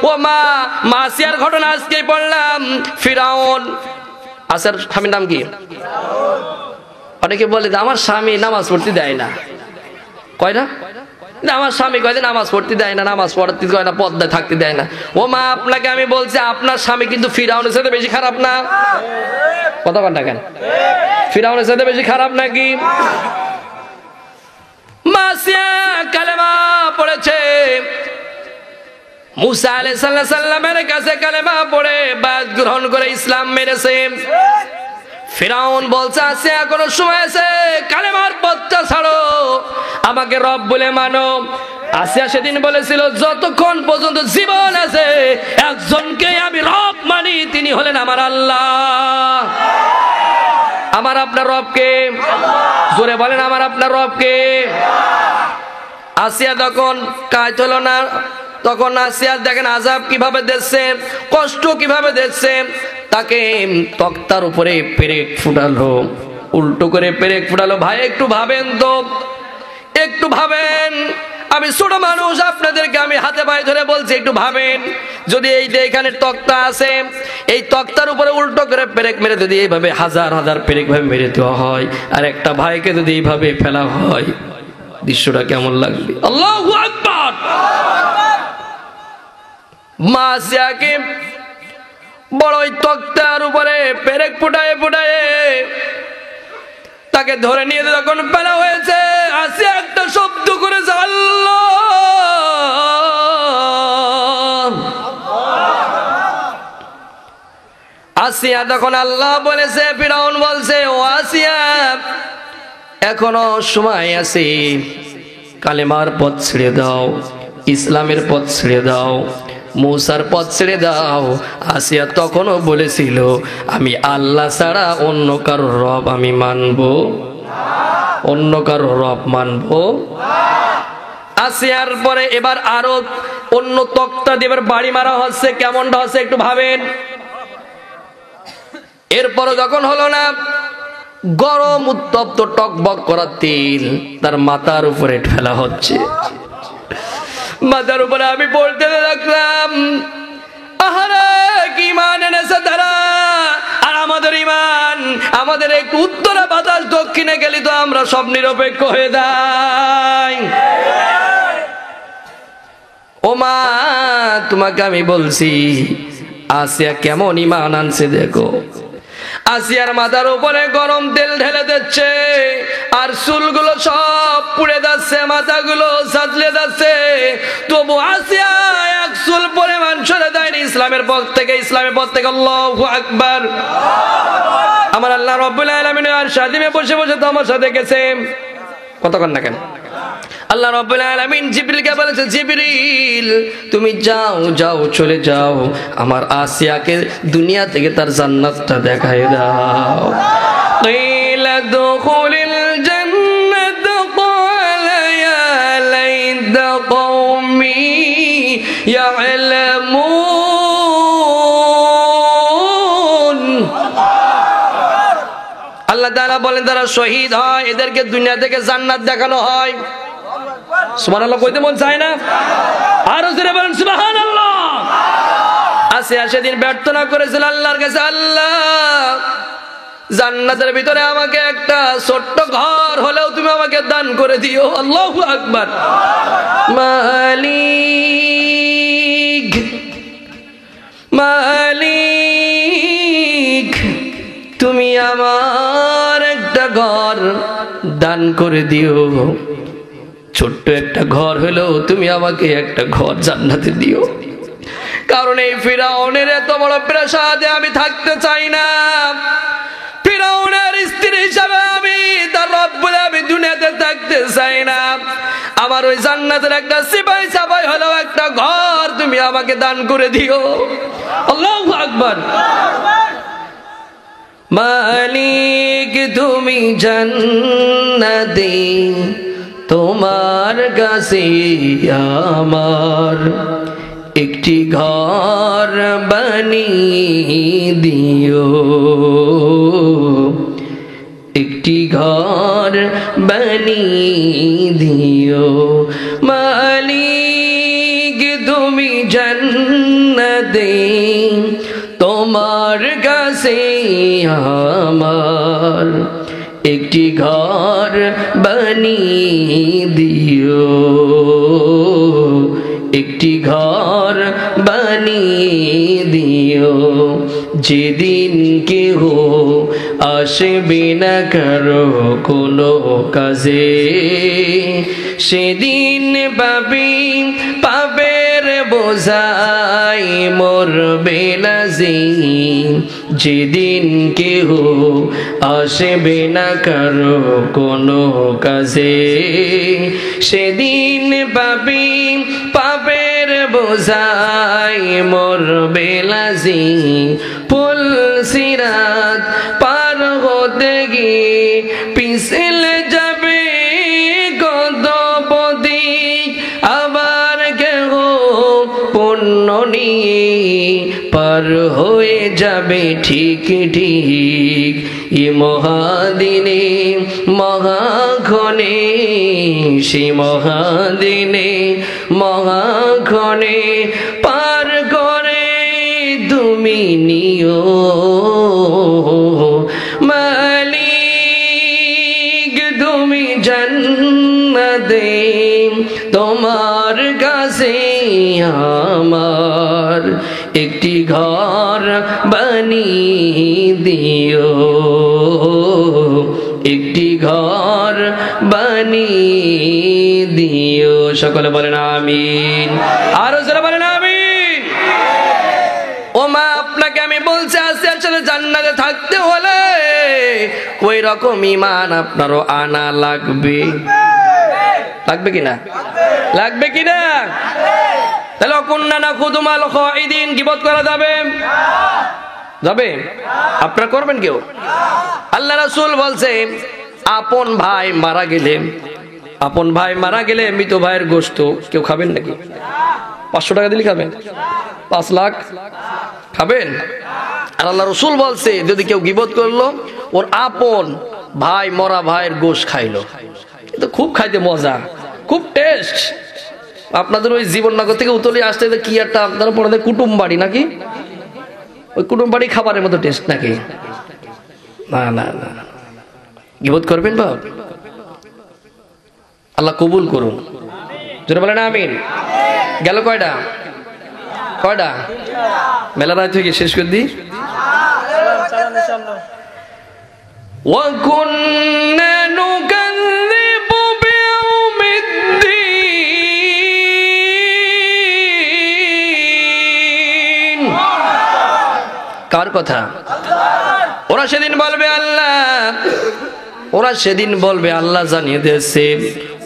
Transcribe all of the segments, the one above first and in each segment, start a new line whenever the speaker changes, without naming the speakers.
ও মা, মাসিয়ার ঘটনা আজকেই পড়লাম। ফিরাউন, আসিয়ার স্বামীর নাম কি? অনেকে বলে আমার স্বামী নামাজ পড়তে দেয় না, কয় না আমার স্বামী কয় নামাজ পড়তে দেয় না, নামাজ পড়তে কয় না, পর্দায় থাকতে দেয় না। ও মা, আপনাকে আমি বলছি আপনার স্বামী কিন্তু ফিরাউনের সাথে বেশি খারাপ না? কথা বলেন না কেন? ফিরাউনের সাথে বেশি খারাপ নাকি? মাসিয়া কালেমা পড়েছে, মুসা আলাইহিস সালামের কাছে কালেমা পড়ে বায়াত গ্রহণ করে ইসলাম মেনেছে। ফিরাউন বলছে আসিয়া এখনো সময় আছে, কালেমার পথটা ছাড়ো, আমাকে রব বলে মানো। আসিয়া সেদিন বলেছিল যতক্ষণ পর্যন্ত জীবন আছে একজনকে আমি রব মানি, তিনি হলেন আমার আল্লাহ। আমার আপনার রবকে জোরে বলেন, আমার আপনার রবকে। আসিয়া তখন কাজ হলো না, তখন আসিয়া দেখেন আযাব কিভাবে দিচ্ছে, কষ্ট কিভাবে দিচ্ছে। তাকে তক্তার উপরে পেরেক ফুটালো, উল্টো করে পেরেক ফুটালো। ভাই একটু ভাবেন তো, একটু ভাবেন। আমি ছোট মানুষ, আপনাদেরকে আমি হাতে পায়ে ধরে বলছি, একটু ভাবেন। যদি এই যে এখানে তক্তা আছে, এই তক্তার উপরে উল্টো করে পেরেক মেরে যদি এইভাবে হাজার হাজার পেরেক ভাবে মেরে দেওয়া হয়, আর একটা ভাইকে যদি এইভাবে ফেলা হয়, দৃশ্যটা কেমন লাগবে? আল্লাহু আকবার। মাসিয়াকে বড়ই তক্তার উপরে পেরেক ফুটায় ফুটায় তাকে ধরে নিয়ে যখন ফেলা হয়েছে, আসিয়া একটা শব্দ করেছে আল্লাহ। আসিয়া তখন আল্লাহ বলেছে, ফিরাউন বলছে ও আসিয়া এখনো সময় আছে, কালেমার পথ ছেড়ে দাও, ইসলামের পথ ছেড়ে দাও, মুসার পথ ছেড়ে দাও। আসিয়া তখনও বলেছিল আমি আল্লাহ ছাড়া অন্য কারো রব আমি মানবো, অন্য কারো রব মানবো। আসিয়ার পরে এবার আরো অন্য তক্তা দিয়ে বাড়ি মারা হচ্ছে, কেমনটা হচ্ছে একটু ভাবেন। এরপরে যখন হলো না, গরম উত্তপ্ত টকবক করা তেল তার মাথার উপরে ফেলা হচ্ছে, মাথার উপরে আমি পড়তে লাগলাম আহারে কি ইমান এনেছে তারা, আর আমাদের ইমান, আমাদের একটু উত্তরে বাতাস দক্ষিণে গেলি তো আমরা সব নিরপেক্ষ হয়ে যাই। ও মা, তোমাকে আমি বলছি আসিয়া কেমন ইমান আনছে দেখো। আসিয়ার মাথার উপরে গরম তেল ঢেলে দিচ্ছে, আর চুলগুলো সব পুড়ে যাচ্ছে, মাথাগুলো সাজলে যাচ্ছে, তবু আসিয়া এক চুল পরিমাণ সরে দেয়নি ইসলামের পথ থেকে, ইসলামের পথ থেকে। আল্লাহু আকবার। আমার আল্লাহ রাব্বুল আলামিন আর শাদিমে বসে বসে তো আমার সাথে গেছে, কতক্ষণ না কেন? আল্লাহ রাব্বুল আলামিন জিবরিলকে বলেছে, জিবরিল তুমি যাও যাও চলে যাও, আমার আসিয়াকে দুনিয়া থেকে তার জান্নাতটা দেখায় দাও। কিলা দুখুলিল জান্নাত ক্বালা ইয়া লাইতা কওমি ইয়ালামুন। আল্লাহ তাআলা বলেন যারা শহীদ হয় এদেরকে দুনিয়া থেকে জান্নাত দেখানো হয়। সুবহানাল্লাহ কইতে মন চায় না? আরো জোরে বলেন সুবহানাল্লাহ। আসিয়া সেদিন প্রার্থনা করেছিল আল্লাহর কাছে, আল্লাহ জান্নাতের ভিতরে আমাকে একটা ছোট্ট ঘর হলেও তুমি আমাকে দান করে দিও। আল্লাহু আকবার। মালিক মালিক তুমি আমার একটা ঘর দান করে দিও, ছোট্ট একটা ঘর হলেও তুমি আমাকে একটা ঘর জান্নাতে দিও। কারণ এই ফিরাউনের এত বড় প্রাসাদে আমি থাকতে চাই না, ফিরাউনের স্ত্রী হিসাবে আমি তার রব বলে আমি দুনিয়াতে থাকতে চাই না। আমার ওই জান্নাতের একটা সিপাই সাপাই হলেও একটা ঘর তুমি আমাকে দান করে দিও। আল্লাহু আকবার। মালিক তুমি জান্নাতে তোমার কাছে আমার একটি ঘর বানিয়ে দিও, একটি ঘর বানিয়ে দিও। মালিক তুমি জান্নাতে জান্নাতে তোমার কাছে আমার একটি ঘর বানিয়ে দিও, একটি ঘর বানিয়ে দিও, যেদিন কেহ আসবে না কারো কোনো কাজে, সেদিন পাপী পাপের বোঝাই মরবে না যে, যেদিন কেহ আসবে না কারো কোনো কাজে, সেদিন পাপী পাপের বোঝাই মরবে না যে, পুল সিরাত পার হতে গিয়ে পিছলে যাবে কত পদিক, আবার কেহ পুণ্য নিয়ে পার হয়ে যাবে ঠিক ঠিক। এ মহাদিনে মহাক্ষণে, সে মহাদিনে মহাক্ষণে পার করে তুমি নিও মালিক, তুমি জান্নাতে তোমার কাছে আমার একটি ঘর বানিয়ে দিও, একটি ঘর বানিয়ে দিও। সকলে বলেন আমিন, আরো যারা বলেন আমিন। ও মা, আপনাকে আমি বলছি আসিয়ার সাথে জান্নাতে থাকতে হলে ওই রকম ঈমান আপনারও আনা লাগবে। লাগবে কিনা? লাগবে কিনা? তাহলে অকুন্না না খুদুমাল খাইদিন, গীবত করা যাবে? যাবে? আপনারা করবেন কেউ? আল্লাহ রাসূল বলছে আপন ভাই মারা গেলে, আপন ভাই মারা গেলে মৃত ভাইয়ের গোশত কেউ খাবেন নাকি? 500 টাকা দিলে খাবেন? 5 লাখ খাবেন? আর আল্লাহ রাসূল বলছে যদি কেউ গীবত করলো, ওর আপন ভাই মরা ভাইয়ের গোশত খাইলো, কিন্তু খুব খাইতে মজা, খুব টেস্ট। আপনাদের ওই জীবননগর থেকে উতলে আসতে কি একটা আপনারা পড়ে কুটুম বাড়ি নাকি? ওই কুটুম বাড়ি খাবারের মতো টেস্ট নাকি? না না না, গীবত করবেন বাপ? আল্লাহ কবুল করুন, জোরে বলেন আমিন। গেল কয়টা? কয়টা? মেলা রাত থেকে শেষ করে দিই। وَكُنَّا نُكَذِّبُ بِيَوْمِ الدِّينِ। কার কথা? ওরা সেদিন বলবে আল্লাহ, ওরা সেদিন বলবে আল্লাহ জানিয়ে দিয়েছে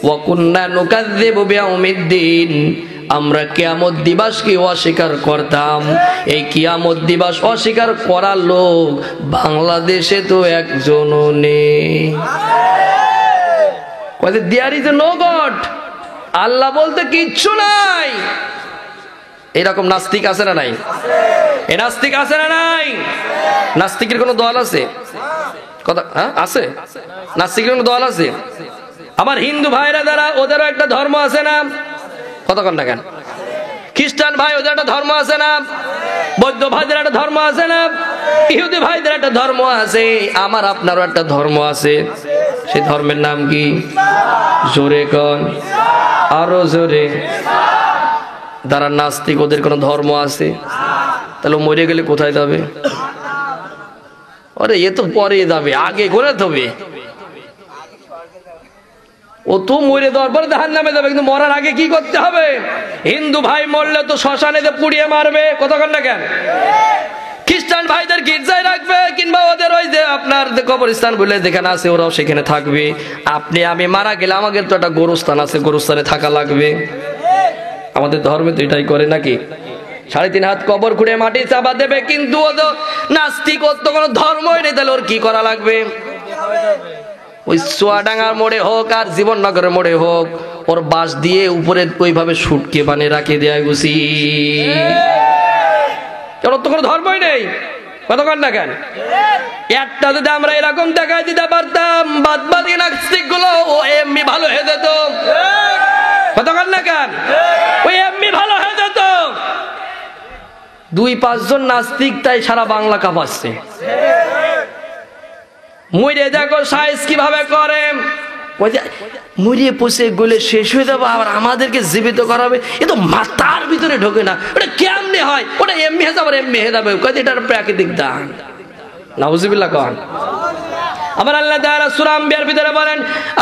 ওয়াকুন্না নুকাযযিবু বিয়াউমিদ্দিন, আমরা কিয়ামত দিবসকে অস্বীকার করতাম। এই কিয়ামত দিবস অস্বীকার করার লোক বাংলাদেশে তো একজনও নেই। দেয়ার ইজ নো গড, আল্লাহ বলতে কিচ্ছু নাই। এরকম নাস্তিক আছে না নাই? এ নাস্তিক আছে না নাই? নাস্তিকের কোনো দল আছে? কথা আছে? নাস্তিকের কোনো দল আছে? আমার হিন্দু ভাইরা যারা, ওদেরও একটা ধর্ম আছে না? কথা কন না কেন? খ্রিস্টান ভাই, ওদের একটা ধর্ম আছে না? বৌদ্ধ ভাইদের একটা ধর্ম আছে না? ইহুদি ভাইদের একটা ধর্ম আছে, আমার আপনারও একটা ধর্ম আছে। সেই ধর্মের নাম কি? জোরে কন, আরো জোরে। যারা নাস্তিক ওদের কোনো ধর্ম আছে? তাহলে মরে গেলে কোথায় যাবে? আরে এ তো পরে যাবে, আগে করে তবে ও তো মরে দেওয়ার পরে জাহান্নামে যাবে, কিন্তু মরার আগে কি করতে হবে? হিন্দু ভাই মরলে তো শ্মশানে পুড়িয়ে মারবে, কথা কন না কেন? খ্রিস্টান ভাইদের গির্জায় রাখবে, কিংবা ওদের ওই যে আপনার কবরস্থান বলে যেখানে আছে ওরাও সেখানে থাকবে। আপনি আমি মারা গেলে আমাদের তো একটা গোরস্থান আছে, গোরস্থানে থাকা লাগবে। আমাদের ধর্মে তো এটাই করে নাকি? 3.5 হাত কবর খুঁড়ে মাটি চাপা দেবে, কিন্তু ও তো নাস্তিক, ওর তো কোনো ধর্মই নেই, তাহলে ওর কি করা লাগবে? ওই চুয়াডাঙ্গার মোড়ে হোক আর জীবননগরের মোড়ে হোক, ওর বাঁশ দিয়ে উপরে ওইভাবে সুটকে বানিয়ে রাখে দেয়া গুছি, কেন তো কোনো ধর্মই নেই। কতক্ষণ না কেন? একটা যদি আমরা এরকম দেখাই দিতে পারতাম, বাদ বাকি নাস্তিক গুলো ও এমনি ভালো হয়ে যেত। কতক্ষণ না কেন? ওই এমনি ভালো হয়ে যেত। 2-5 জন নাস্তিক তাই সারা বাংলা কাঁপাচ্ছে। মরে দেখো সাইজ কিভাবে করে, মরিয়ে পচে গলে শেষ হয়ে যাবো, আবার আমাদেরকে জীবিত করাবে। এ তো মাথার ভিতরে ঢোকে না, ওটা কেমনে হয়? ওটা এমনি হয়ে যাবে, এমনি হয়ে যাবে, এটার প্রাকৃতিক দান। নাউজুবিল্লাহ কন। আবার আল্লাহ তাআলা সূরা আম্বিয়ার ভিতরে বলেন,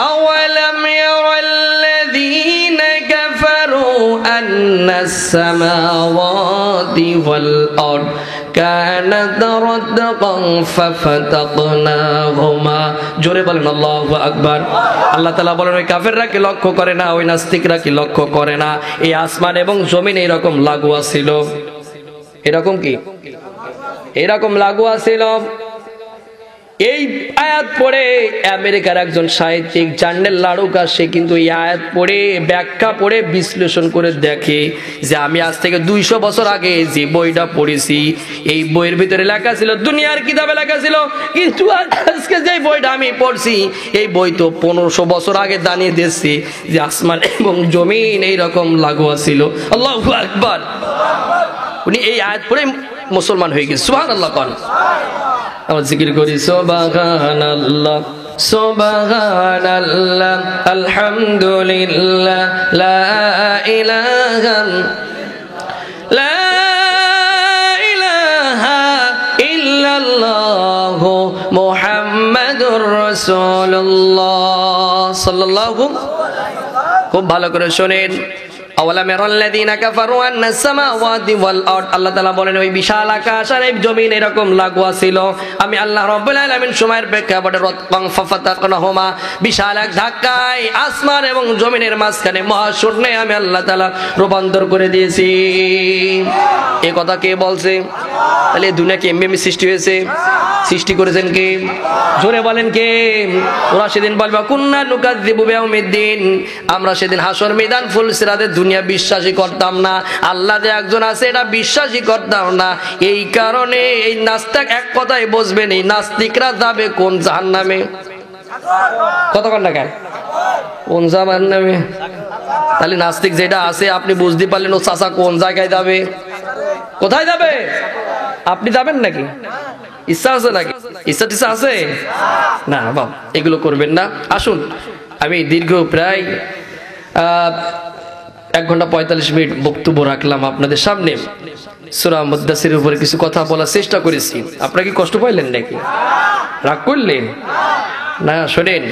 আওয়ালাম ইয়ারাল্লাযীনা কাফারু আন্নাস সামাওয়াতি ওয়াল আরদ কানাত রাতকান ফাফাতাকনাহুমা। জোরে বলেন আল্লাহু আকবার। আল্লাহ তাআলা বলেন, ওই কাফেররা কি লক্ষ্য করে না, ওই নাস্তিকরা কি লক্ষ্য করে না, এই আসমান এবং জমিন এইরকম লাগোয়া ছিল। এরকম কি? এরকম লাগোয়া ছিল। এই আয়াত পড়ে আমেরিকার একজন সাহিত্যিক জার্নেল লাড়ুকা, সে কিন্তু এই আয়াত পড়ে ব্যাখ্যা পড়ে বিশ্লেষণ করে দেখে যে আমি আজ থেকে 200 বছর আগে যে বইটা পড়েছি, এই বইয়ের ভিতরে লেখা ছিল, দুনিয়ার কিতাবে লেখা ছিল, কিন্তু আজকে যে বইটা আমি পড়ছি এই বই তো 1500 বছর আগে জানিয়ে দিয়েছে যে আসমান এবং জমিন এইরকম লাগোয়া ছিল। আল্লাহু আকবার। উনি এই আয়াত পড়ে মুসলমান হয়ে গেছে। সুবহানাল্লাহ কোন। আমরা জিকির করি সুবহানাল্লাহ সুবহানাল্লাহ আলহামদুলিল্লাহ লা ইলাহা ইল্লাল্লাহ মুহাম্মাদুর রাসূলুল্লাহ সাল্লাল্লাহু। খুব ভালো করে শুনেন। আওয়ালাম ইয়ারাল্লাযীনা কাফারু আন্নাস সামাওয়াতি ওয়াল আরদ, আল্লাহ তাআলা বলেন ওই বিশাল আকাশ আর এই জমিন এরকম লাগোয়া ছিল। আমি আল্লাহ রাব্বুল আলামিন সময়ের প্রেক্ষাপটে রাতকান ফাফাতাকনাহুমা, বিশাল এক ধাক্কায় আসমান এবং জমিনের মাঝখানে মহাশূন্যে আমি আল্লাহ তাআলা রূপান্তর করে দিয়েছি। এই কথা কে বলছে? তাহলে এই দুনিয়া কি এমনি সৃষ্টি হয়েছে? সৃষ্টি করেছেন কে? জোরে বলেন কে? ওরা সেদিন বলবে কুন্না নুকাযযিবু বিয়াউমিদ্দিন, আমরা সেদিন হাসর ময়দান ফুলসিরাতে দুনিয়া বিশ্বাসই করতাম না, আল্লাহ যে একজন আছে এটা বিশ্বাসই করতাম না। এই কারণে এই নাস্তিক এক কথাই বুঝবেন, এই নাস্তিকরা যাবে কোন জাহান্নামে। কতক্ষণ না কেন কোন জাহান্নামে? তাহলে নাস্তিক যেটা আছে আপনি বুঝতে পারলেন ও চাচা কোন জায়গায় যাবে, কোথায় যাবে? আপনি যাবেন নাকি? ইচ্ছা আছে নাকি? ইচ্ছা টিচ্ছা আছে না বাবা, এগুলো করবেন না। আসুন, আমি দীর্ঘ প্রায় 1 ঘন্টা 45 মিনিট বক্তব্য রাখলাম আপনাদের সামনে। সূরা মুদ্দাসিরের উপরে কিছু কথা বলার চেষ্টা করেছি। আপনারা কি কষ্ট পাইলেন নাকি? রাগ করলেন না? শোনেন,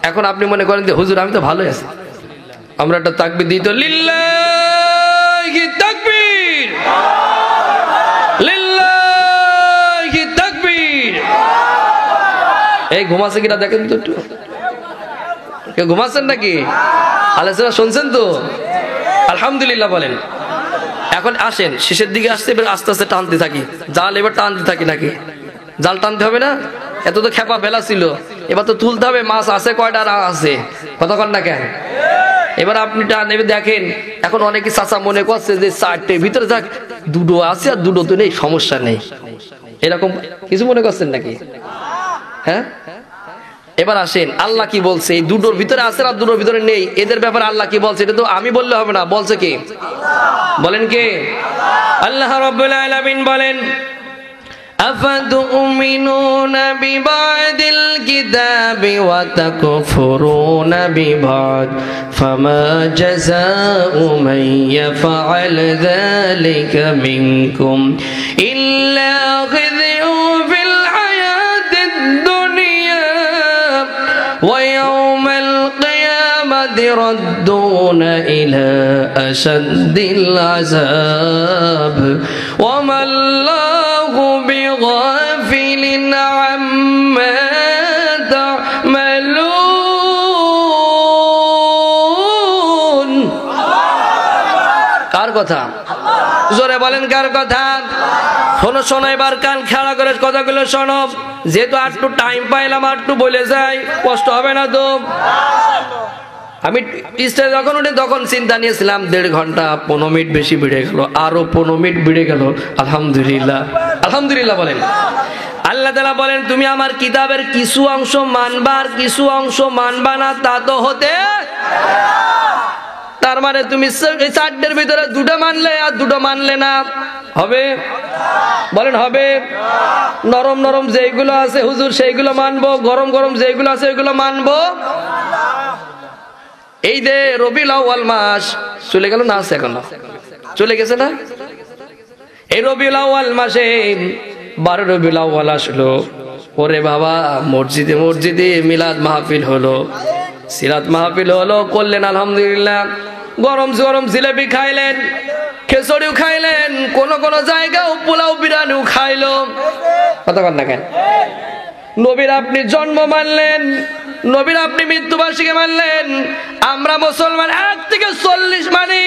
এখন আপনি মনে করেন যে হুজুর আমি তো ভালো আছি, আমরা একটা তাকবীর দিই তো, লিল্লাহি তাকবীর, লিল্লাহি তাকবীর। এই ঘুমাচ্ছে কিনা দেখেন তো একটু, কেউ ঘুমাচ্ছেন নাকি? আলোচনা শুনছেন তো? আলহামদুলিল্লাহ বলেন। এখন আসেন, শেষের দিকে আসছে, এবার আস্তে আস্তে টানতে থাকি। জাল এবার টানতে থাকি নাকি? জাল টানতে হবে না? এত তো খেপা বেলা ছিল, এবার তো তুলতে হবে। মাছ আছে কয়টা আছে? কতক্ষণ না কেন? এবার আপনি টান, এবার দেখেন এখন অনেকে চাচা মনে করছে যে 4টে ভিতরে থাক, 2টো আছে আর 2টো তো নেই, সমস্যা নেই, এরকম কিছু মনে করছেন নাকি? হ্যাঁ, এবার আসেন, আল্লাহ কি বলছে? এই 2টোর ভিতরে আছে আর 2টোর ভিতরে নেই, এদের ব্যাপারে আল্লাহ কি বলছে? এটা তো আমি বললে হবে না, বলছে কে? বলেন কে? আল্লাহ রাব্বুল আলামিন বলেন, আফাতুমিনুনা বিবাদিল কিতাবি ওয়া তাকফুরুনা বিবাদ ফামা জাযাউ মান ইয়াফআল যালিকা মিনকুম ইল্লা খিযুন ফিল হায়াতিদ দুনিয়া ওয়া ইয়াওমাল কিয়ামাতি রাদ্দুনা ইলা আশাদ্দিল আযাব ওয়া মাল্লাহু বিগাফিলিন আম্মা তা'মালুন। কার কথা? জোরে বলেন কার কথা? শোনো শোনো, এবার কান খাড়া করে কথাগুলো শোনো। যেহেতু একটু টাইম পাইলাম, একটু বলে যাই, কষ্ট হবে না তো? আমি স্টেজে যখন উঠে তখন চিন্তা নিয়েছিলাম 1.5 ঘন্টা 15 মিনিট বেশি বেড়ে গেল, আরো 15 মিনিট বেড়ে গেল। আলহামদুলিল্লাহ, আলহামদুলিল্লাহ বলেন। আল্লাহ তাআলা বলেন, তুমি আমার কিতাবের কিছু অংশ মানবা আর কিছু অংশ মানবা না, তা তার মানে তুমি এই চারটের ভিতরে দুটো মানলে আর দুটো মানলে না, হবে? বলেন হবে? নরম নরম যেগুলো আছে হুজুর সেইগুলো মানবো, গরম গরম যেগুলো আছে ওইগুলো মানবো। এই যে রবিউল আউয়াল মাস চলে গেল না, আছে এখনো? চলে গেছে না? এই রবিউল আউয়াল মাসে 12 রবিউল আউয়াল আসলো। ওরে বাবা, মসজিদে মসজিদে মিলাদ মাহফিল হলো, সিরাত মাহফিল হলো, করলেন আলহামদুলিল্লাহ। গরম গরম জিলেবি খাইলেন, খিচুড়িও খাইলেন, কোন কোন জায়গায় পোলাও বিরিয়ানিও খাইলো। কথা বল না কেন? নবীর আপনি জন্ম মানলেন, নবীর আপনি মৃত্যুবার্ষিকী মানলেন। আমরা মুসলমান 1 থেকে 40 মানি,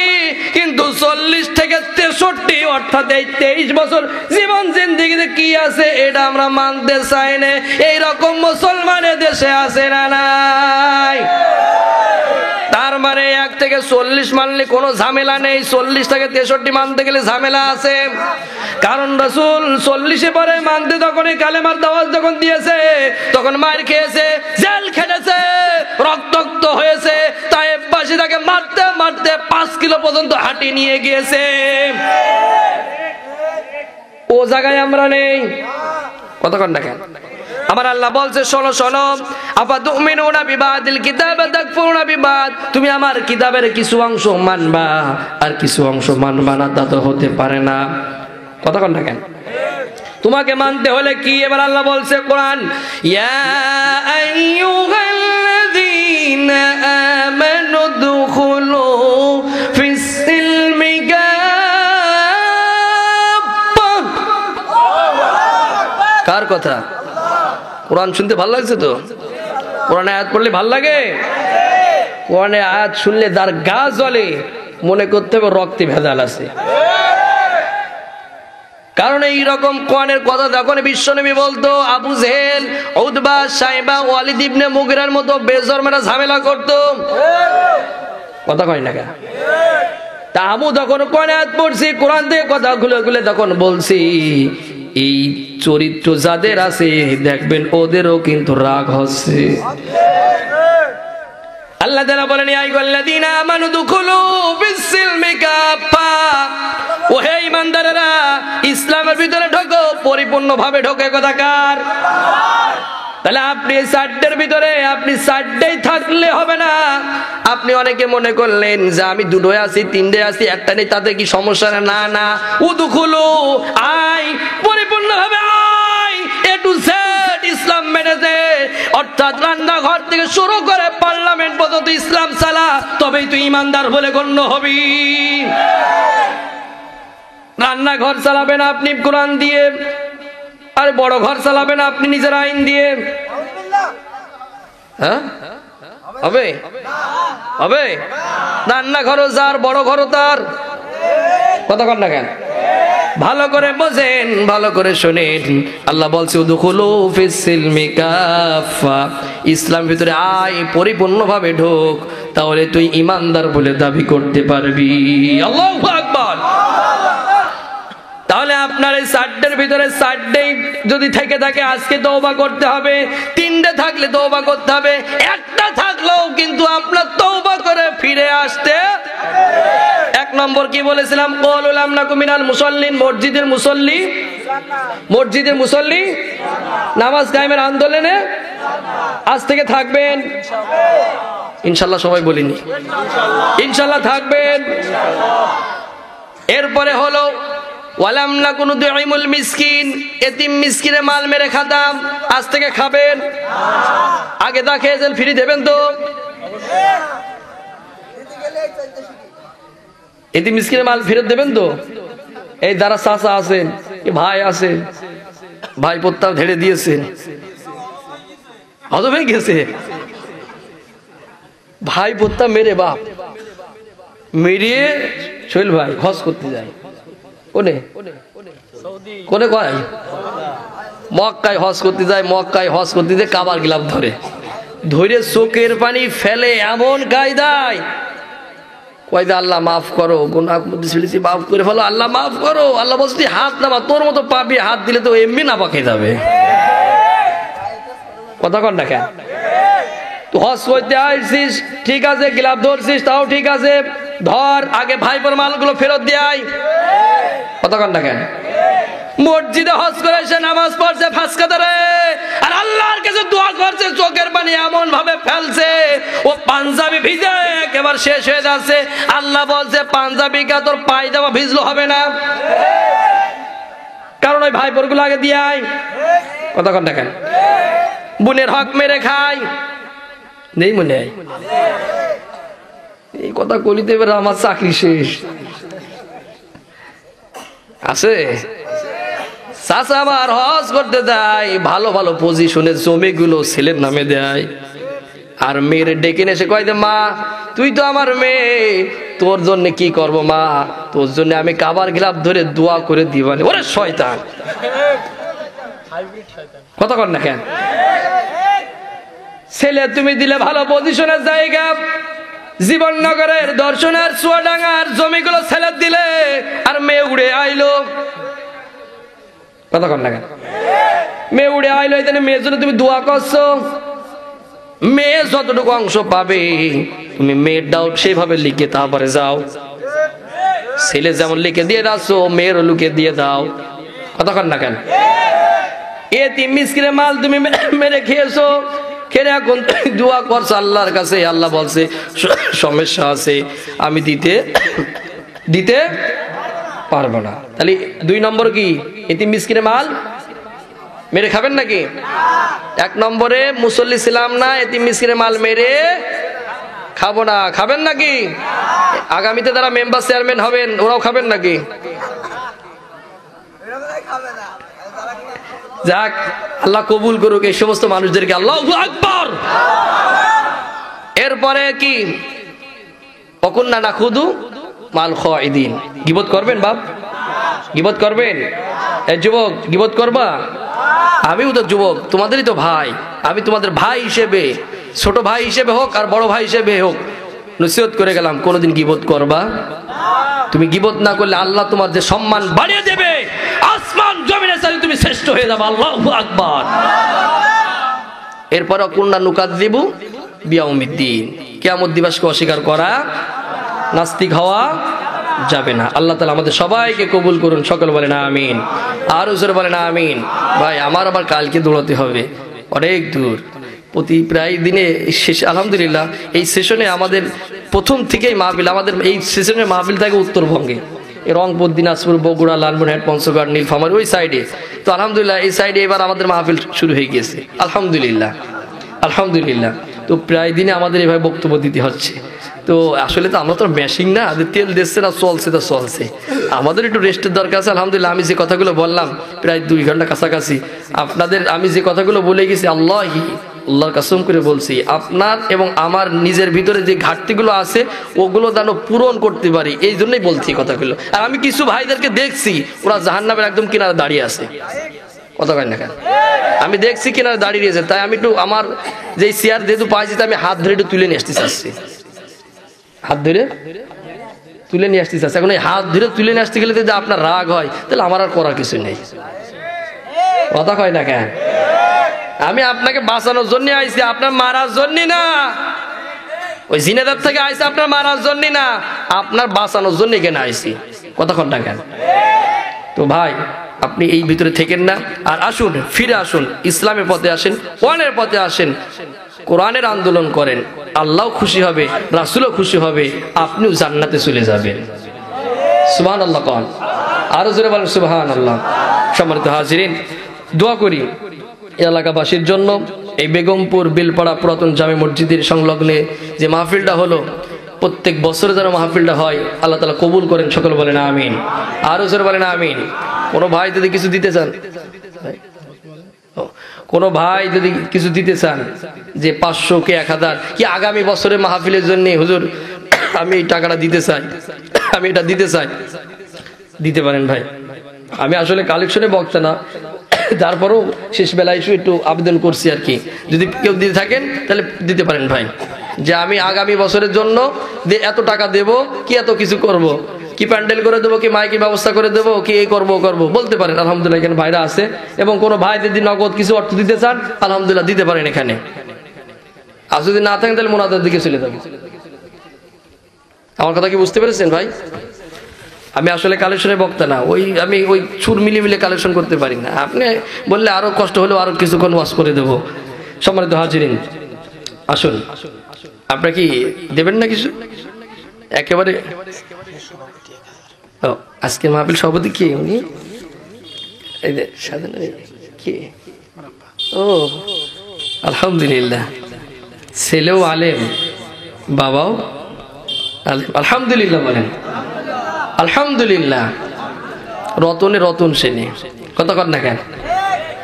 কিন্তু 40 থেকে 63 অর্থাৎ এই 23 বছর জীবন জিন্দেগিতে কি আছে এটা আমরা মানতে চাই না। এইরকম মুসলমানের দেশে আছে না নাই? তার মানে 1 থেকে 40 মানলে কোনো ঝামেলা নেই, 40 থেকে 63 মানতে গেলে ঝামেলা আছে। কারণ রাসূল 40-এ পরে মানতে তখনই কালেমার দাওয়াত যখন দিয়েছে তখন মার খেয়েছে, জেল খেটেছে, রক্তাক্ত হয়েছে, তায়েফবাসী তাকে মারতে মারতে 5 কিলো পর্যন্ত হাঁটি নিয়ে গিয়েছে। ও জায়গায় আমরা নেই। কতক্ষণ দেখেন আমার আল্লাহ বলছে, শোনো শোনো, আফাতুমিনুনা বিবাদিল কিতাব তাকফুরুনা বিবাদ, তুমি আমার কিতাবের কিছু অংশ মানবা আর কিছু অংশ মানবা না, তা তো হতে পারে না। কতক্ষণ দেখেন তোমাকে মানতে হলে কি? এবার আল্লাহ বলছে কোরআন, ইয়া আইয়ুহাল্লাযীনা আমানু দুখুলু ফিস সিলমি কাফা। কার কথা? কোরআন শুনতে ভালো লাগছে তো? কোরআনে আয়াত পড়লে ভালো লাগে? কোরআনে আয়াত শুনলে যার গা জ্বলে মনে করতে হবে রক্তে ভেজাল আছে। কারণ এই রকম কোরআনের কথা যখন বিশ্বনবী বলতো, আবু জেহেল, উতবা, সাইবা, ওয়ালিদ ইবনে মুগিরার মতো বেজরমারা ঝামেলা করতো। কথা কয় না কেন? তা আমি যখন কোরআনে আয়াত পড়ছি, কোরআন থেকে কথা খুলে খুলে তখন বলছি, এই চরিত্র যাদের আছে দেখবেন ওদেরও কিন্তু রাগ হচ্ছে। আল্লাহ তাআলা বলেন, ইয়া আইয়ুহাল্লাযীনা আমানু দুখুলু ফিস-সিলমি কাফা, ও হে ঈমানদারেরা ইসলামের ভিতরে ঢোকো, পরিপূর্ণভাবে ঢোকে। কথা কার? তাহলে আপনি এই 4টের ভিতরে আপনি 4টেই থাকলে হবে না। আপনি অনেকে মনে করলেন যে আমি 2টোয় আছি, 3টে আছি, একটা নেই, তাতে কি সমস্যা? না না, উদখুলু, আয়, পরিপূর্ণভাবে আয়, এ টু জেড ইসলাম মেনে দে। অর্থাৎ রান্নাঘর থেকে শুরু করে পার্লামেন্ট পর্যন্ত ইসলাম চালা, তবেই তুই ইমানদার বলে গণ্য হবি। রান্নাঘর চালাবেন আপনি কোরআন দিয়ে, আর বড় ঘর চালাবেন আপনি নিজের আইন দিয়ে। হ্যাঁ হবে? হবে? রান্নাঘরও যার, বড় ঘরও তার। কথা কন না কেন? ভালো করে বোঝেন, ভালো করে শোনেন। আল্লাহ বলছে, উদখুলু ফিস-সিলমি কাফা, ইসলাম ভিতরে আয়, পরিপূর্ণভাবে ঢোক, তাহলে তুই ইমানদার বলে দাবি করতে পারবি। আল্লাহু আকবার। তাহলে আপনার এই 4টের ভিতরে 4টেই যদি থেকে থাকে আজকে তওবা করতে হবে, 3টে থাকলে তওবা করতে হবে, একটা থাকলেও কিন্তু আপনার তওবা করে ফিরে আসতে। 1 নম্বর কি বলেছিলাম? ক্বালু লাম নাকু মিনাল মুসাল্লিন, মসজিদের মুসল্লি, মসজিদের মুসল্লি, নামাজ কায়েমের আন্দোলনে আজ থেকে থাকবেন ইনশাআল্লাহ। সবাই বলিনি ইনশাআল্লাহ থাকবেন। এরপরে হলো ওয়ালাম নাকুনু দুইমুল মিসকিন, এতিম মিসকিনের মাল মেরে খাতাম, আজ থেকে খাবেন। আগে দা খেয়েছেন, ফ্রি দেবেন তো? এতিম মিসকিনের মাল ফেরত দেবেন তো? এই যারা চাচা আছেন, ভাই আছে, ভাই প্রত্যাব ধেড়ে দিয়েছেন, হজম হয়ে গেছে, ভাই প্রত্যাব মেরে বাপ মেরিয়ে শৈল ভাই হজ করতে যায়। কোনে কোনে কয়? মক্কায় হজ করতে যায়, মক্কায় হজ করতে যায়, কাবার গিলাফ ধরে ধরে চোখের পানি ফেলে এমন কায়দায় কয়দা, আল্লাহ মাফ করো, গুনাহ করেছি মাফ করে ফেলো, আল্লাহ মাফ করো। আল্লাহ বলছি হাত নামা, তোর মতো পাপি হাত দিলে তো এমনি না পাকে যাবে। কথা কন না কেন? তো হজ করতে আসছিস ঠিক আছে, গিলাফ ধরছিস তাও ঠিক আছে, ধর আগে ভাইপোর মালগুলো ফেরত দেয়। কতক্ষণ দেখেন মসজিদে হজ করে এসে নামাজ পড়ছে ফাঁসকা ধরে, আর আল্লাহর কাছে দোয়া করছে, চোখের পানি এমন ভাবে ফেলছে ও পাঞ্জাবি ভিজে একেবারে শেষ হয়ে যাচ্ছে। আল্লাহ বলছে পাঞ্জাবি কা তোর পায়জামা ভিজলো হবে না, কারণ ওই ভাইপোর গুলো আগে দিয়ে আয়। কতক্ষণ দেখেন বোনের হক মেরে খায় নেই মনে হয়। এই কথা কলিতে এবার আমার চাকরি শেষ আছে। চাচা আবার হজ করতে যায়, ভালো ভালো পজিশনে জমিগুলো ছেলের নামে দেয়, আর মেয়ের ডেকে এসে কয় দে মা তুই তো আমার মেয়ে, তোর জন্য কি করব মা, তোর জন্য আমি কাবার গিলাফ ধরে দোয়া করে দিবানি। ওরে শয়তান, কতক্ষণ না কেন ছেলে তুমি দিলে ভালো পজিশনের জায়গা, জীবননগরের দর্শনের চুয়াডাঙ্গার জমিগুলো ছেলে দিলে, আর মেয়ে উড়ে আইলো। কতক্ষণ না কেন মেয়ে উড়ে আইলো, এখানে মেয়ের জন্য তুমি দোয়া করছো। মেয়ে যতটুকু অংশ পাবে তুমি মেয়ের ডাউট সেইভাবে লিখে তারপরে যাও। ছেলে যেমন লিখে দিয়ে যাচ্ছ মেয়েরও লুকে দিয়ে দাও। কতক্ষণ না কেন এতিম মিসকিনের মাল তুমি মেরে খেয়েছো, খেলে এখন দোয়া করছো আল্লাহর কাছে, আল্লাহ বলছে সমস্যা আছে আমি দিতে পারবো না। তাহলে 2 নম্বর কি এতিম মিসকিনের মাল মেরে খাবেন নাকি? 1 নম্বরে মুসল্লি ছিলাম না, এতিম মিসকিনের মাল মেরে খাবো না। খাবেন নাকি? আগামীতে যারা মেম্বার চেয়ারম্যান হবেন ওরাও খাবেন নাকি? যাক আল্লাহ কবুল করুক এই সমস্ত মানুষদেরকে, আল্লাহু আকবার। এরপরে কি অকুন্না না খুদু মাল খাইদিন, গিবত করবেন বাপ? গিবত করবেন? এই যুবক গিবত করবা? আমিও তো যুবক, তোমাদেরই তো ভাই, আমি তোমাদের ভাই হিসেবে, ছোট ভাই হিসেবে হোক আর বড় ভাই হিসেবে হোক নসিহত করে গেলাম, কোনোদিন গিবত করবা? তুমি গিবত না করলে আল্লাহ তোমার যে সম্মান বাড়িয়ে দেবে, আসমান জমিনে চাইলে তুমি শ্রেষ্ঠ হয়ে যাবে। আল্লাহু আকবার। এরপর কুননা নুকাযযিবু বিয়াউমিদ্দিন, কিয়ামত দিবসকে অস্বীকার করা, নাস্তিক হওয়া যাবে না। আল্লাহ তাআলা আমাদের সবাইকে কবুল করুন, সকল বলেন আমিন, আর জোরে বলেন আমিন। ভাই আমার আবার কালকে দৌড়াতে হবে অনেক দূর, প্রতি প্রায় দিনে শেষ। আলহামদুলিল্লাহ এই সেশনে আমাদের প্রথম থেকেই মাহফিল, আমাদের এই সেশনের মাহফিল থাকে উত্তরবঙ্গে, রংপুর, দিনাজপুর, বগুড়া, লালমনিরহাট, পঞ্চগড়, নীলফামারী ওই সাইডে। তো আলহামদুলিল্লাহ এই সাইডে এবার আমাদের মাহফিল শুরু হয়ে গিয়েছে আলহামদুলিল্লাহ, আলহামদুলিল্লাহ। তো প্রায় দিনে আমাদের এভাবে বক্তব্য দিতে হচ্ছে। তো আসলে তো আমরা তো মেশিন না, তেল দিচ্ছে না, চলছে তো চলছে, আমাদের একটু রেস্টের দরকার আছে। আলহামদুলিল্লাহ আমি যে কথাগুলো বললাম প্রায় 2 ঘন্টা কাছাকাছি, আপনাদের আমি যে কথাগুলো বলে গেছি আল্লাহর কসম করে বলছি, আপনার এবং আমার নিজের ভিতরে যে ঘাটতিগুলো আছে ওগুলো যেন পূরণ করতে পারি, এই জন্যই বলছি কথাগুলো। আর আমি কিছু ভাইদেরকে দেখছি ওরা জাহান্নামের একদম কিনারে দাঁড়িয়ে আছে, কথা কয় না কেন? আমি দেখছি কিনারে দাঁড়িয়ে রয়েছে, তাই আমি একটু আমার যে চেয়ার যেহেতু পাইছি আমি হাত ধরে একটু তুলে নিয়ে আসতে চাচ্ছি, হাত ধরে তুলে নিয়ে আসতে চাচ্ছি। এখন এই হাত ধরে তুলে নিয়ে আসতে গেলে যদি আপনার রাগ হয় তাহলে আমার আর করার কিছু নেই, কথা কয় না কেন? আমি আপনাকে বাঁচানোর জন্য আইছি, আপনার মারার জন্য না। ওই জিনেদার থেকে আইছি আপনার মারার জন্য না, আপনার বাঁচানোর জন্য এখানে আইছি, কতক্ষণ না কেন? তো ভাই আপনি এই ভিতরে থেকেন না, আর আসুন ফিরে আসুন, ইসলামের পথে আসেন, কোরআনের পথে আসেন, কোরআনের আন্দোলন করেন, আল্লাহ খুশি হবে, রাসূলও খুশি হবে, আপনিও জান্নাতে চলে যাবেন। সুবহানাল্লাহ কোন আরো জোরে বলেন সুবহানাল্লাহ। সম্মানিত হাজিরিন, দোয়া করি এলাকাবাসীর জন্য। এই বেগমপুর বিলপাড়া পুরাতন জামে মসজিদের সংলগ্নে যে মাহফিলটা হলো, প্রত্যেক বছরে যেন মাহফিলটা হয়, আল্লাহ তাআলা কবুল করেন, সকল বলেন আমিন, আরো জোরে বলেন আমিন। কোনো ভাই যদি কিছু দিতে চান, কোনো ভাই যদি কিছু দিতে চান যে 500 কি 1000 কি আগামী বছরের মাহফিলের জন্য হুজুর আমি এই টাকাটা দিতে চাই, আমি এটা দিতে চাই, দিতে পারেন ভাই। আমি আসলে কালেকশনে বক্তা না, তারপরেও শেষ বেলায় একটু আবেদন করছি আর কি, যদি কেউ দিতে থাকেন তাহলে দিতে পারেন ভাই, যে আমি আগামী বছরের জন্য এত টাকা দেব, কি এত কিছু করব, কি প্যান্ডেল করে দেবো, কি মাইকের ব্যবস্থা করে দেবো, কি এই করবো বলতে পারেন। আলহামদুলিল্লাহ এখানে ভাইরা আছে, এবং কোনো ভাই যদি নগদ কিছু অর্থ দিতে চান আলহামদুলিল্লাহ দিতে পারেন এখানে। আর যদি না থাকেন তাহলে মুনাজাতের দিকে চলে যাবেন। আমার কথা কি বুঝতে পেরেছেন ভাই? আমি আসলে কালেকশনের বক্তা না, আমি ওই সুর মিলিয়ে কালেকশন করতে পারি না। আপনি বললে আরো কষ্ট হলেও আরো কিছুক্ষণ ওয়াজ করে দেবো। সম্মানিত হাজিরিন, আসুন। আপনারা কি দেবেন না কিছু? একেবারে আজকের মাহফিল সভাপতি কে? উনি কে? ও আলহামদুলিল্লাহ, ছেলেও আলেম, বাবাও আলেম। আলহামদুলিল্লাহ বলেন। আলহামদুলিল্লাহ। রতনে রতন সেনে, কথা কর না কেন?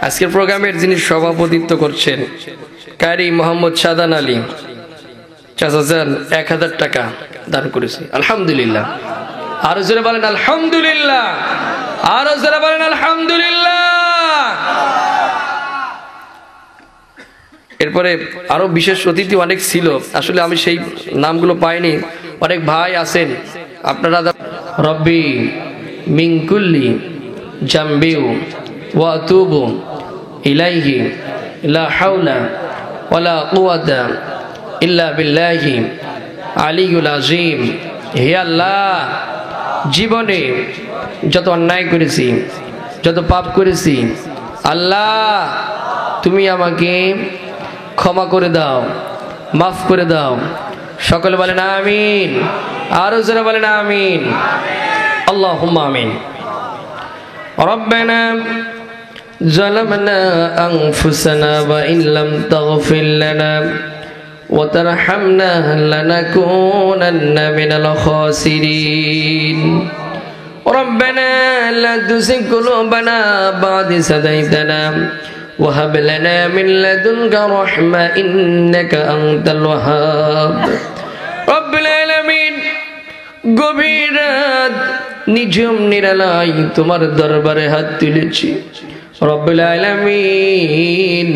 আজকের প্রোগ্রামের যিনি সভাপতিত্ব করছেন কারি মোহাম্মদ শাদান আলী চাচাজান 1000 টাকা দান করেছে। আলহামদুলিল্লাহ। আরো জোরে বলেন আলহামদুলিল্লাহ, আরো জোরে বলেন আলহামদুলিল্লাহ। এরপরে আরো বিশেষ অতিথি অনেক ছিল, আসলে আমি সেই নামগুলো পাইনি। অনেক ভাই আছেন আপনারা। রব্বি মিন কুল্লি জামবিউ ওয়া আতুবু ইলাইহি লা হাওলা ওয়ালা কুওয়াতা ইল্লা বিল্লাহি আলিয়ুল আযীম। হে আল্লাহ, জীবনে যত অন্যায় করেছি, যত পাপ করেছি, আল্লাহ তুমি আমাকে ক্ষমা করে দাও, মাফ করে দাও। সকলে বলেন আমিন, আরো যারা বলেন আমিন। আল্লাহুম্মা আমিন। রব্বানা যালামনা আনফুসানা ওয়া ইন লাম তাগফির লানা ওয়া তারহামনা লানাকুনান্না মিনাল খাসিরিন। রব্বানা লা তুযিগ কুলুবানা বা'দা ইয হাদাইতানা وهب لنا من لدنك رحمة إنك أنت الوهاب। رب العالمين, গভীর রাত নিঝুম নিরালাই তোমার দরবারে হাত তুলেছি। রব্বুল আলামিন,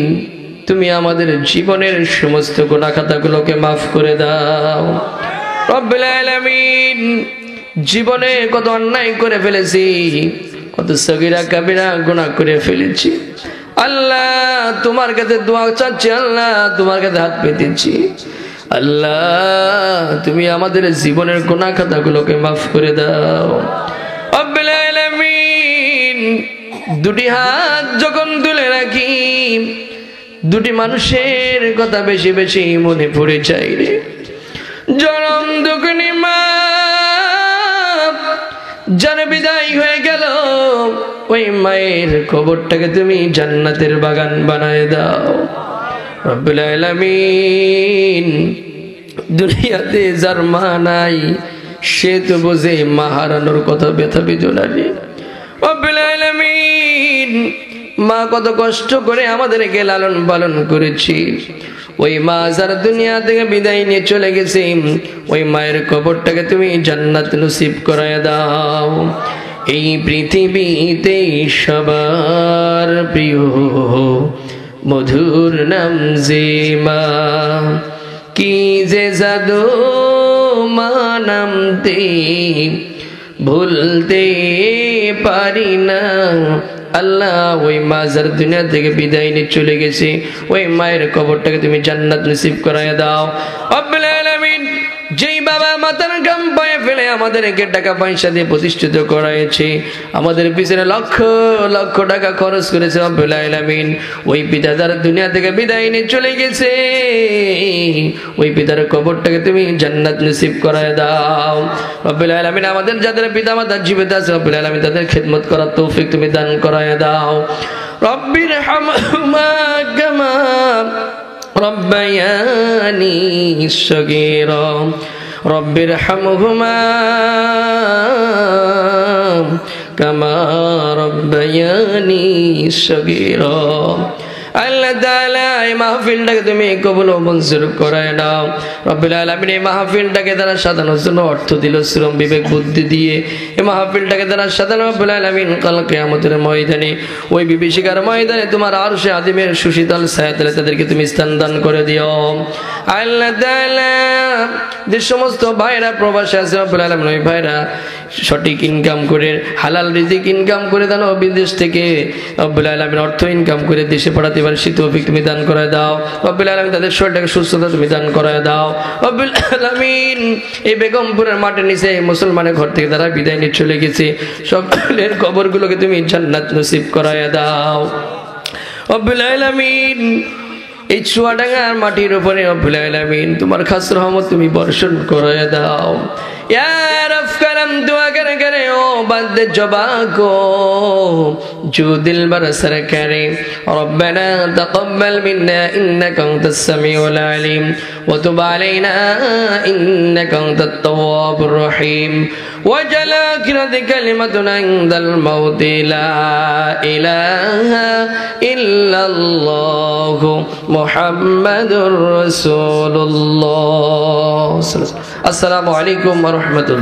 তুমি আমাদের জীবনের সমস্ত গুনাহ খাতাগুলোকে মাফ করে দাও। রব্বুল আলামিন, জীবনে কত অন্যায় করে ফেলেছি, কত সগীরা কাবিরা গুনাহ করে ফেলেছি। আল্লাহ তোমার কাছে দোয়া চাচ্ছি, আল্লাহ তোমার কাছে হাত পেতেছি। আল্লাহ তুমি আমাদের জীবনের গুনাহ খাতাগুলোকে মাফ করে দাও। রব্বুল আলামিন, দুটি হাত যখন তুলে রাখি, দুটি মানুষের কথা বেশি বেশি মনে পড়ে যায় রে। জনম দুঃখিনী মা যার বিদায় হয়ে গেল, ওই মায়ের কবরটাকে তুমি জান্নাতের বাগান বানায় দাও। রব্বুল আলামিন, দুনিয়াতে যার মা নাই সে তো বোঝে মা হারানোর কথা, ব্যথা বেদনা রে। রব্বুল আলামিন, মা কত কষ্ট করে আমাদেরকে লালন পালন করেছি, ওই মা যার দুনিয়া থেকে বিদায় নিয়ে চলে গেছে, ওই মায়ের কবরটাকে তুমি জান্নাত নসিব করায় দাও। এই পৃথিবীতে সবার প্রিয় মধুর নাম যে মা, কি যে জাদু মা নামতে ভুলতে পারি না। আল্লাহ ওই মা যার দুনিয়া থেকে বিদায় নিয়ে চলে গেছে, ওই মায়ের কবরটাকে তুমি জান্নাত নসিব করায় দাও। রব্বুল আলামিন, যেই বাবা মাতার গাম পায়ে ফেলে আমাদেরকে টাকা পয়সা দিয়ে প্রতিষ্ঠিত করাইছে, আমাদের পিছনে লক্ষ লক্ষ টাকা খরচ করেছে, রব্বুল আলামিন ওই পিতা যার দুনিয়া থেকে বিদায় নিয়ে চলে গেছে, ওই পিতার কবরটাকে তুমি জান্নাত নসিব করায় দাও। রব্বুল আলামিন, আমাদের যাদের পিতা মাতা জীবিত আছে, রব্বুল আলামিন তাদের খিদমত করার তৌফিক তুমি দান করায় দাও। রব্বির হামহুমা কামা রব্বায়ানি সগীরা। রব্বির হামহুমা কামা রব্বায়ানি সগীরা। আল্লাহ তাআলা এই মাহফিলটাকে তুমি কবুল ও মঞ্জুর করায় নাও। রব্বুল আলামিন, এই মাহফিলটাকে তারা সাজানোর জন্য অর্থ দিল, শ্রম বিবেক বুদ্ধি দিয়ে এই মাহফিলটাকে তারা সাজানো। রব্বুল আলামিন, কাল কিয়ামতের ময়দানে, ওই বিভীষিকার ময়দানে তোমার আরশে আযিমের সুশীতল ছায়াতলে তাদেরকে তুমি স্থান দান করে দিও। আল্লাহ তাআলা, যে সমস্ত ভাইরা প্রবাসে আছে, রব্বুল আলামিন ওই ভাইরা সঠিক ইনকাম করে, হালাল রিজিক ইনকাম করে দেন, বিদেশ থেকে রব্বুল আলামিন অর্থ ইনকাম করে দেশে পাঠাতে পারি তৌফিক তুমি দান করে দাও রব্বুল আলামিন তাদের শরীরটাকে সুস্থতা তুমি দান করে দাও রব্বুল আলামিন এই বেগমপুরের মাঠের নিচে মুসলমানের ঘর থেকে তারা বিদায় নিয়ে চলে গেছে সকলের কবরগুলোকে তুমি জান্নাত নসিব করায় দাও রব্বুল আলামিন এই চুয়াডাঙ্গার মাটির উপরে রব্বুল আলামিন তোমার খাস রহমত তুমি বর্ষণ করে দাও ইয়া রব করম দুয়া করে করে ও বান্দে জবা को जो दिल बरसर करे रब्बना तक़ब्बल मिन्ना इन्नका अंतस समीउल अलीम व तुब अलैना इन्नका अंतत तव्वाबुर रहीम वजल आखिरत कलिमतुना इंदल मौत ला इलाहा इल्लल्लाह मुहम्मदुर रसूलुल्लाह अस्सलामु अलैकुम व रहमतुल्लाह।